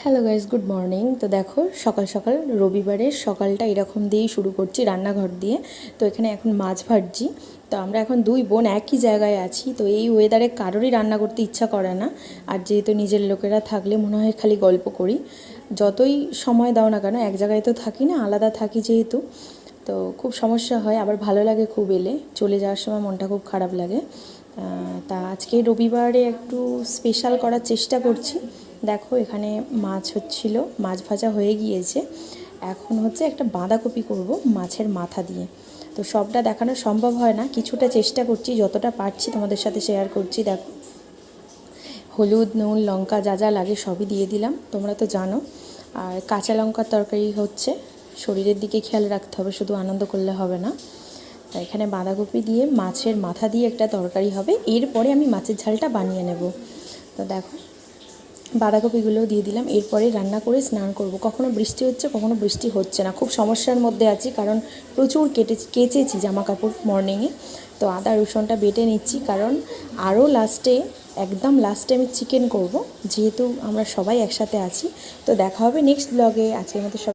Hello guys, good morning. তো দেখো সকাল সকাল রবিবারের সকালটা এরকম দিয়েই শুরু করছি, রান্নাঘর দিয়ে। তো এখানে এখন মাছ ভাজছি। তো আমরা এখন দুই বোন একই জায়গায় আছি। তো এই ওয়েদারে কারোরই রান্না করতে ইচ্ছা করে না। আর যেহেতু নিজের লোকেরা থাকলে মনে হয় খালি গল্প করি। যতই সময় দাও না কেন, এক জায়গায় তো থাকি না, আলাদা থাকি যেহেতু। তো খুব সমস্যা হয়, আবার ভালো লাগে খুব এলে। চলে যাওয়ার সময় মনটা খুব খারাপ লাগে। তা আজকে রবিবারে একটু স্পেশাল করার চেষ্টা করছি। দেখো এখানে মাছ হচ্ছিল, মাছ ভাজা হয়ে গিয়েছে। এখন হচ্ছে একটা বাঁধাকপি করব মাছের মাথা দিয়ে। তো সবটা দেখানো সম্ভব হয় না, কিছুটা চেষ্টা করছি, যতটা পারছি তোমাদের সাথে শেয়ার করছি। দেখো হলুদ, নুন, লঙ্কা যা যা লাগে সবই দিয়ে দিলাম, তোমরা তো জানো। আর কাঁচা লঙ্কার তরকারি হচ্ছে, শরীরের দিকে খেয়াল রাখতে হবে, শুধু আনন্দ করলে হবে না। তা এখানে বাঁধাকপি দিয়ে মাছের মাথা দিয়ে একটা তরকারি হবে, এরপরে আমি মাছের ঝালটা বানিয়ে নেব। তো দেখো বাঁধাকপিগুলোও দিয়ে দিলাম, এরপরে রান্না করে স্নান করব। কখনো বৃষ্টি হচ্ছে, কখনো বৃষ্টি হচ্ছে না, খুব সমস্যার মধ্যে আছি, কারণ প্রচুর কেচেছি জামা কাপড় মর্নিংয়ে। তো আদা রসুনটা বেটে নিচ্ছি, কারণ আরও লাস্টে, একদম লাস্টে আমি চিকেন করব, যেহেতু আমরা সবাই একসাথে আছি। তো দেখা হবে নেক্সট ব্লগে। আজকের মতো সব।